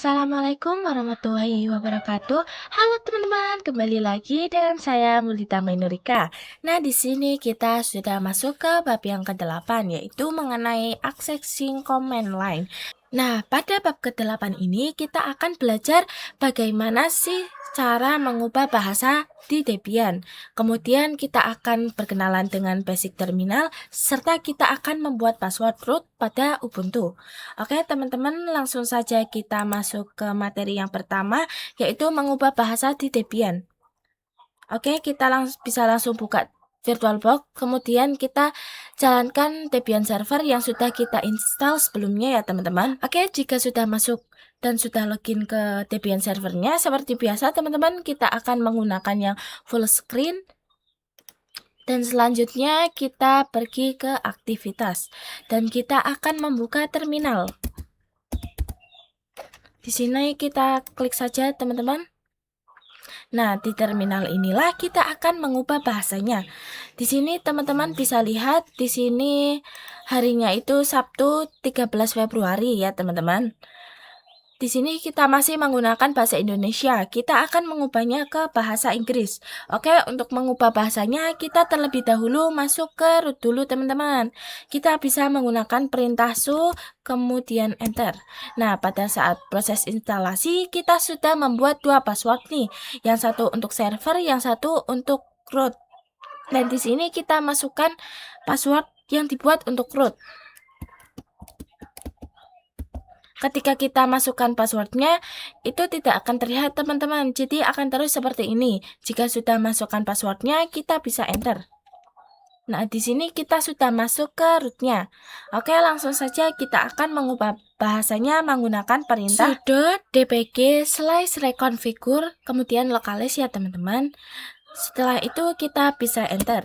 Assalamualaikum warahmatullahi wabarakatuh. Halo teman-teman, kembali lagi dengan saya Mulita Mainurika. Nah, di sini kita sudah masuk ke bab yang ke-8, yaitu mengenai accessing command line. Nah, pada bab ke-8 ini kita akan belajar bagaimana sih cara mengubah bahasa di Debian. Kemudian kita akan berkenalan dengan basic terminal, serta kita akan membuat password root pada Ubuntu. Oke, teman-teman, langsung saja kita masuk ke materi yang pertama, yaitu mengubah bahasa di Debian. Oke, kita bisa langsung buka VirtualBox, kemudian kita jalankan Debian server yang sudah kita install sebelumnya ya teman-teman. Oke, jika sudah masuk dan sudah login ke Debian servernya, seperti biasa teman-teman, kita akan menggunakan yang full screen. Dan selanjutnya kita pergi ke aktivitas dan kita akan membuka terminal. Di sini kita klik saja teman-teman. Nah, di terminal inilah kita akan mengubah bahasanya. Di sini teman-teman bisa lihat di sini harinya itu Sabtu 13 Februari ya teman-teman. Di sini kita masih menggunakan bahasa Indonesia. Kita akan mengubahnya ke bahasa Inggris. Oke, untuk mengubah bahasanya kita terlebih dahulu masuk ke root dulu teman-teman. Kita bisa menggunakan perintah su kemudian enter. Nah, pada saat proses instalasi kita sudah membuat dua password nih. Yang satu untuk server, yang satu untuk root. Dan di sini kita masukkan password yang dibuat untuk root. Ketika kita masukkan passwordnya, itu tidak akan terlihat teman-teman. Jadi akan terus seperti ini. Jika sudah masukkan passwordnya, kita bisa enter. Nah, di sini kita sudah masuk ke rootnya. Oke, langsung saja kita akan mengubah bahasanya menggunakan perintah sudo dpg/reconfigure, kemudian lokalis ya teman-teman. Setelah itu kita bisa enter.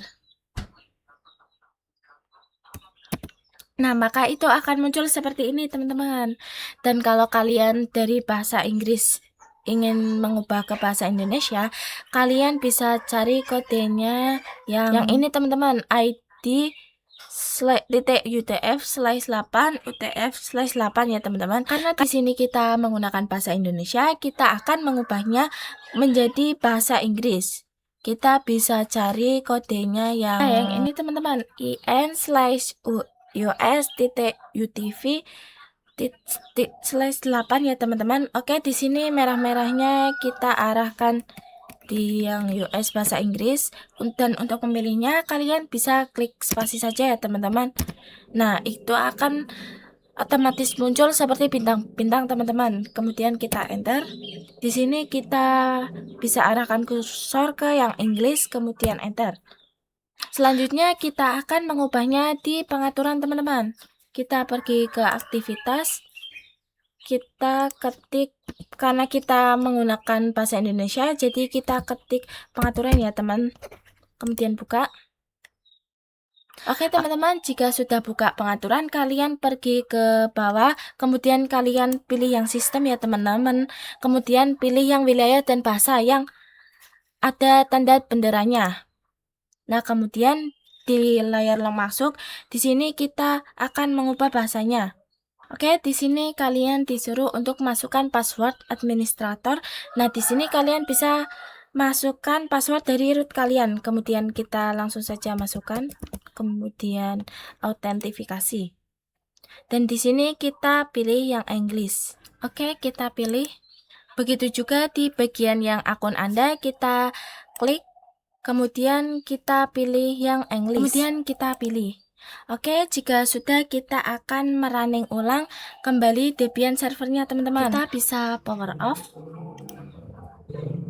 Nah, maka itu akan muncul seperti ini, teman-teman. Dan kalau kalian dari bahasa Inggris ingin mengubah ke bahasa Indonesia, kalian bisa cari kodenya yang ini, teman-teman. ID UTF/8 UTF/8 ya, teman-teman. Karena di sini kita menggunakan bahasa Indonesia, kita akan mengubahnya menjadi bahasa Inggris. Kita bisa cari kodenya yang ini, teman-teman. IN/US.UTV/8 ya teman-teman. Oke, di sini merah-merahnya kita arahkan di yang US bahasa Inggris, dan untuk memilihnya kalian bisa klik spasi saja ya teman-teman. Nah, itu akan otomatis muncul seperti bintang-bintang teman-teman. Kemudian kita enter. Di sini kita bisa arahkan kursor ke yang Inggris, kemudian enter. Selanjutnya kita akan mengubahnya di pengaturan teman-teman. Kita pergi ke aktivitas, kita ketik, karena kita menggunakan bahasa Indonesia, jadi kita ketik pengaturan ya teman, kemudian buka. Oke teman-teman, jika sudah buka pengaturan, kalian pergi ke bawah, kemudian kalian pilih yang sistem ya teman-teman, kemudian pilih yang wilayah dan bahasa yang ada tanda benderanya. Nah, kemudian di layar masuk, di sini kita akan mengubah bahasanya. Oke, di sini kalian disuruh untuk masukkan password administrator. Nah, di sini kalian bisa masukkan password dari root kalian. Kemudian kita langsung saja masukkan, kemudian autentifikasi. Dan di sini kita pilih yang English. Oke, kita pilih. Begitu juga di bagian yang akun Anda, kita klik. Kemudian kita pilih yang English. Kemudian kita pilih. Oke, jika sudah kita akan merunning ulang kembali Debian servernya teman-teman. Kita bisa power off.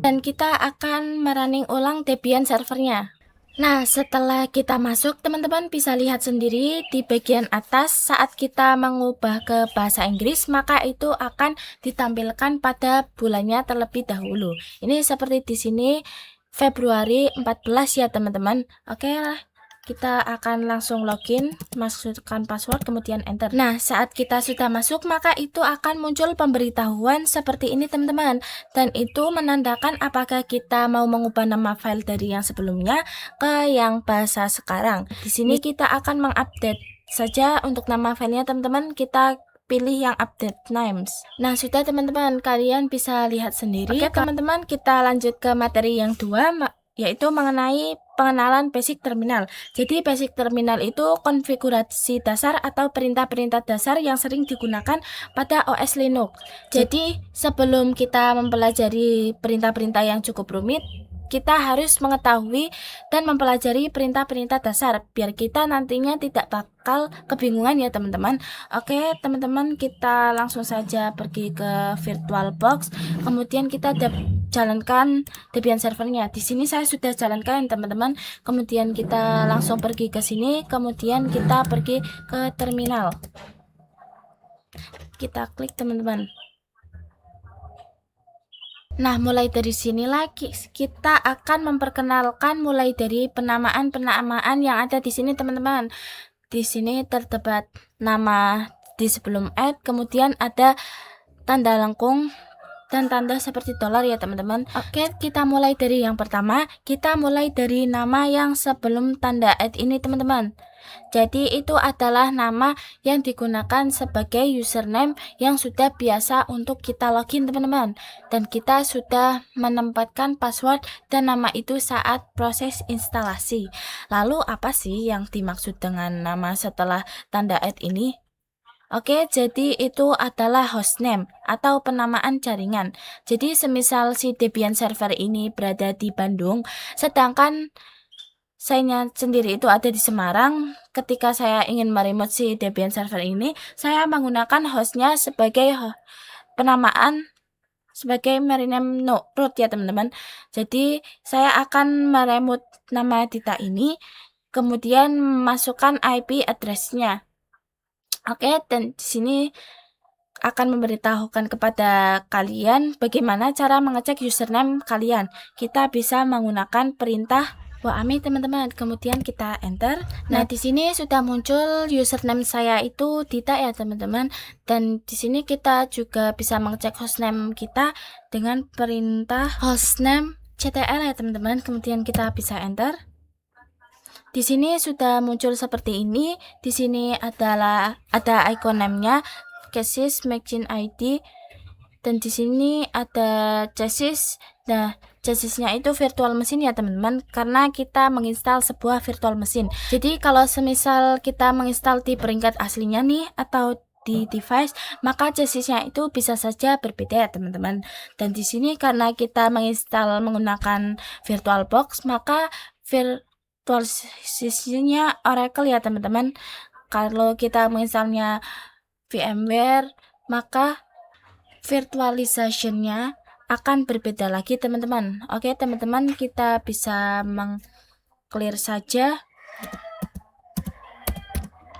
Dan kita akan merunning ulang Debian servernya. Nah, setelah kita masuk, teman-teman bisa lihat sendiri di bagian atas saat kita mengubah ke bahasa Inggris, maka itu akan ditampilkan pada bulannya terlebih dahulu. Ini seperti di sini Februari 14 ya teman-teman. Oke lah, kita akan langsung login, masukkan password, kemudian enter. Nah, saat kita sudah masuk, maka itu akan muncul pemberitahuan seperti ini teman-teman. Dan itu menandakan apakah kita mau mengubah nama file dari yang sebelumnya ke yang bahasa sekarang. Di sini kita akan mengupdate saja untuk nama filenya teman-teman. Kita pilih yang update names. Nah, sudah teman-teman, kalian bisa lihat sendiri. Oke teman-teman, kita lanjut ke materi yang 2, yaitu mengenai pengenalan basic terminal. Jadi basic terminal itu konfigurasi dasar atau perintah-perintah dasar yang sering digunakan pada OS Linux. Jadi sebelum kita mempelajari perintah-perintah yang cukup rumit, kita harus mengetahui dan mempelajari perintah-perintah dasar biar kita nantinya tidak bakal kebingungan ya teman-teman. Oke teman-teman, kita langsung saja pergi ke VirtualBox, kemudian kita jalankan Debian servernya. Di sini saya sudah jalankan teman-teman. Kemudian kita langsung pergi ke sini, kemudian kita pergi ke terminal. Kita klik teman-teman. Nah, mulai dari sini lagi kita akan memperkenalkan mulai dari penamaan-penamaan yang ada di sini teman-teman. Di sini terdapat nama di sebelum add, kemudian ada tanda lengkung dan tanda seperti dolar ya teman-teman. Oke, kita mulai dari yang pertama. Kita mulai dari nama yang sebelum tanda add ini teman-teman. Jadi itu adalah nama yang digunakan sebagai username yang sudah biasa untuk kita login teman-teman. Dan kita sudah menempatkan password dan nama itu saat proses instalasi. Lalu apa sih yang dimaksud dengan nama setelah tanda add ini? Oke, jadi itu adalah hostname atau penamaan jaringan. Jadi semisal si Debian server ini berada di Bandung, sedangkan saya sendiri itu ada di Semarang. Ketika saya ingin meremote si Debian server ini, saya menggunakan hostnya sebagai penamaan sebagai mariname root ya teman-teman. Jadi saya akan meremote nama Dita ini, kemudian masukkan IP address-nya. Oke, dan di sini akan memberitahukan kepada kalian bagaimana cara mengecek username kalian. Kita bisa menggunakan perintah wami teman-teman, kemudian kita enter. Nah, di sini sudah muncul username saya itu Dita ya teman-teman. Dan di sini kita juga bisa mengecek hostname kita dengan perintah hostname ctl ya teman-teman. Kemudian kita bisa enter. Di sini sudah muncul seperti ini. Di sini ada icon name-nya, chassis machine ID, dan di sini ada chassis. Nah, chassisnya itu virtual machine ya teman-teman, karena kita menginstal sebuah virtual machine. Jadi kalau semisal kita menginstal di peringkat aslinya nih atau di device, maka chassisnya itu bisa saja berbeda ya teman-teman. Dan di sini karena kita menginstal menggunakan VirtualBox, maka virtualisasinya Oracle ya teman-teman. Kalau kita menginstalnya VMware, maka virtualisasinya akan berbeda lagi teman-teman. Oke teman-teman, kita bisa meng-clear saja,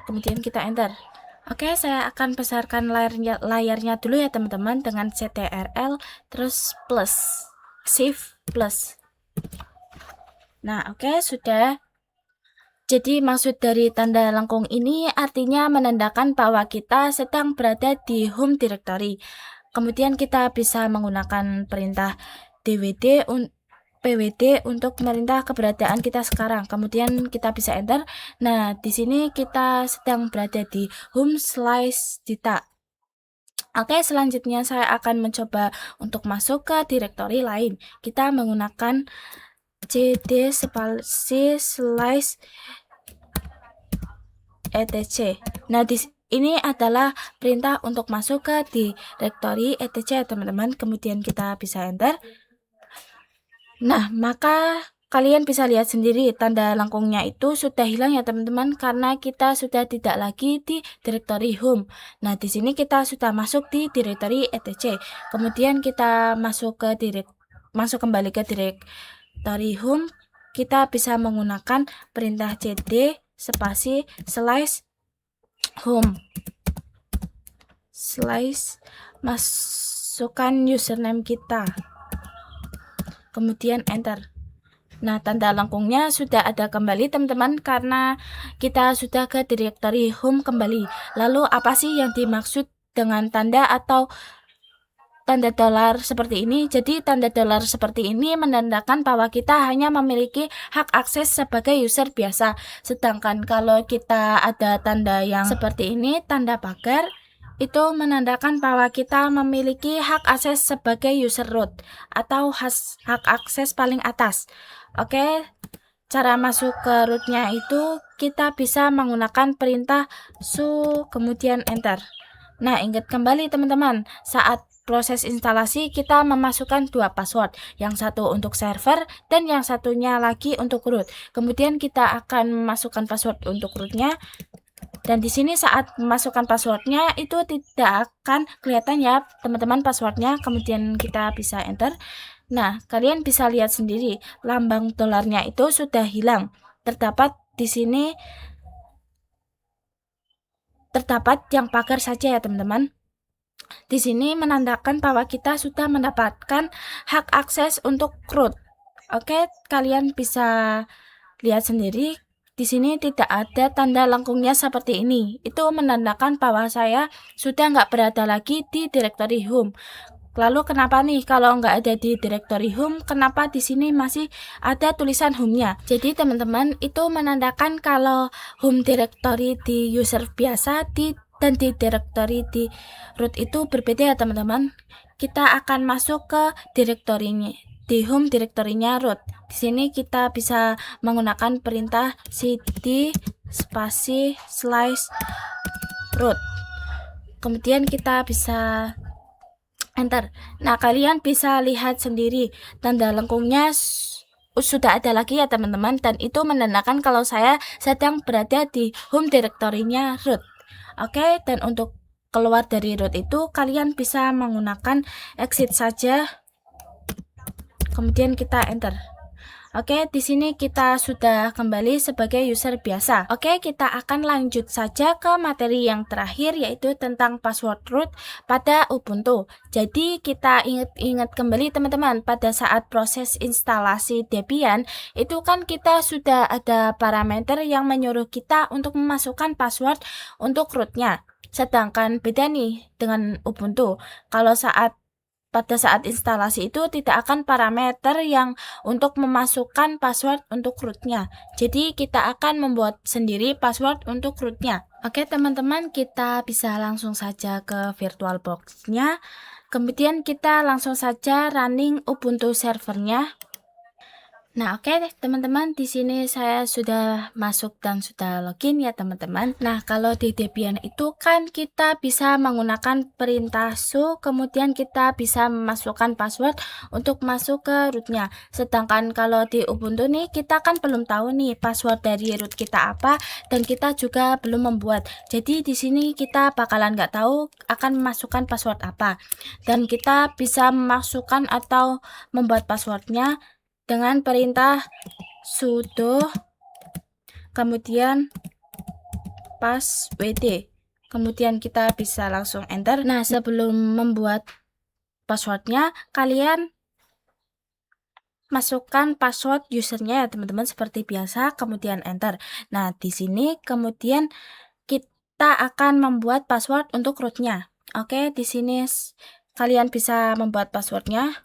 kemudian kita enter. Oke, saya akan besarkan layarnya dulu ya teman-teman dengan CTRL terus plus, shift plus. Nah, oke, sudah. Jadi maksud dari tanda lengkung ini artinya menandakan bahwa kita sedang berada di home directory. Kemudian kita bisa menggunakan perintah pwd untuk merintah keberadaan kita sekarang. Kemudian kita bisa enter. Nah, di sini kita sedang berada di home/dita. Oke, selanjutnya saya akan mencoba untuk masuk ke directory lain. Kita menggunakan cd /etc. Nah, ini adalah perintah untuk masuk ke directory etc teman-teman. Kemudian kita bisa enter. Nah, maka kalian bisa lihat sendiri tanda lengkungnya itu sudah hilang ya teman-teman, karena kita sudah tidak lagi di directory home. Nah, di sini kita sudah masuk di directory etc. Kemudian kita masuk kembali ke directory home. Kita bisa menggunakan perintah cd /home/ masukkan username kita, kemudian enter. Nah, tanda lengkungnya sudah ada kembali teman-teman, karena kita sudah ke directory home kembali. Lalu apa sih yang dimaksud dengan tanda atau tanda dolar seperti ini? Jadi tanda dolar seperti ini menandakan bahwa kita hanya memiliki hak akses sebagai user biasa. Sedangkan kalau kita ada tanda yang seperti ini, tanda pagar, itu menandakan bahwa kita memiliki hak akses sebagai user root atau hak akses paling atas. Oke, cara masuk ke rootnya itu kita bisa menggunakan perintah su kemudian enter. Nah, ingat kembali teman-teman, saat proses instalasi kita memasukkan dua password, yang satu untuk server dan yang satunya lagi untuk root. Kemudian kita akan memasukkan password untuk rootnya, dan di sini saat memasukkan passwordnya itu tidak akan kelihatan ya teman-teman passwordnya. Kemudian kita bisa enter. Nah, kalian bisa lihat sendiri lambang dolarnya itu sudah hilang. Terdapat di sini yang pagar saja ya teman-teman. Di sini menandakan bahwa kita sudah mendapatkan hak akses untuk root. Oke, kalian bisa lihat sendiri. Di sini tidak ada tanda lengkungnya seperti ini. Itu menandakan bahwa saya sudah nggak berada lagi di directory home. Lalu kenapa nih kalau nggak ada di directory home, kenapa di sini masih ada tulisan home-nya? Jadi teman-teman, itu menandakan kalau home directory di user biasa dan di directory di root itu berbeda ya teman-teman. Kita akan masuk ke directory-nya, di home directory-nya root. Di sini kita bisa menggunakan perintah cd spasi / root. Kemudian kita bisa enter. Nah, kalian bisa lihat sendiri tanda lengkungnya sudah ada lagi ya teman-teman, dan itu menandakan kalau saya sedang berada di home directory-nya root. Oke, dan untuk keluar dari root itu kalian bisa menggunakan exit saja. Kemudian kita enter. Oke, di sini kita sudah kembali sebagai user biasa. Oke, kita akan lanjut saja ke materi yang terakhir, yaitu tentang password root pada Ubuntu. Jadi kita ingat kembali teman-teman, pada saat proses instalasi Debian itu kan kita sudah ada parameter yang menyuruh kita untuk memasukkan password untuk rootnya. Sedangkan beda nih dengan Ubuntu. Kalau pada saat instalasi itu tidak akan parameter yang untuk memasukkan password untuk rootnya. Jadi kita akan membuat sendiri password untuk rootnya. Oke teman-teman, kita bisa langsung saja ke VirtualBox-nya. Kemudian kita langsung saja running Ubuntu servernya. Nah, oke deh teman-teman, di sini saya sudah masuk dan sudah login ya teman-teman. Nah, kalau di Debian itu kan kita bisa menggunakan perintah su, kemudian kita bisa memasukkan password untuk masuk ke rootnya. Sedangkan kalau di Ubuntu nih, kita kan belum tahu nih password dari root kita apa, dan kita juga belum membuat. Jadi di sini kita bakalan nggak tahu akan memasukkan password apa. Dan kita bisa memasukkan atau membuat passwordnya dengan perintah sudo kemudian passwd. Kemudian kita bisa langsung enter. Nah, sebelum membuat passwordnya, kalian masukkan password usernya ya teman-teman seperti biasa, kemudian enter. Nah, di sini kemudian kita akan membuat password untuk rootnya. Oke, di sini kalian bisa membuat passwordnya.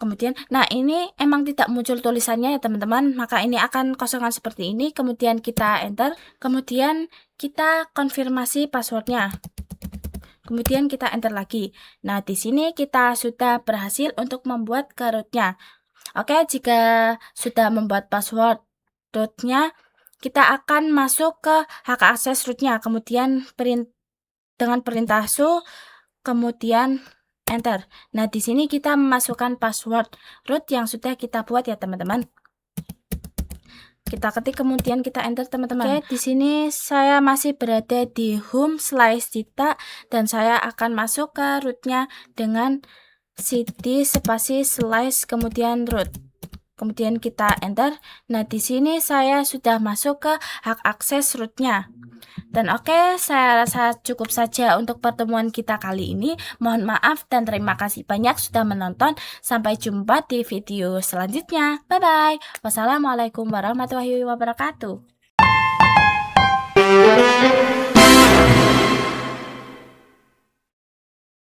Kemudian, nah ini emang tidak muncul tulisannya ya teman-teman, maka ini akan kosongan seperti ini. Kemudian kita enter, kemudian kita konfirmasi passwordnya. Kemudian kita enter lagi. Nah, di sini kita sudah berhasil untuk membuat ke rootnya. Oke, jika sudah membuat password rootnya, kita akan masuk ke hak akses rootnya. Kemudian dengan perintah su, kemudian enter. Nah, di sini kita memasukkan password root yang sudah kita buat ya teman-teman. Kita ketik kemudian kita enter teman-teman. Oke, di sini saya masih berada di home/dita dan saya akan masuk ke rootnya dengan cd spasi / kemudian root. Kemudian kita enter. Nah, di sini saya sudah masuk ke hak akses rootnya. Dan oke, saya rasa cukup saja untuk pertemuan kita kali ini. Mohon maaf dan terima kasih banyak sudah menonton. Sampai jumpa di video selanjutnya. Bye-bye. Wassalamualaikum warahmatullahi wabarakatuh.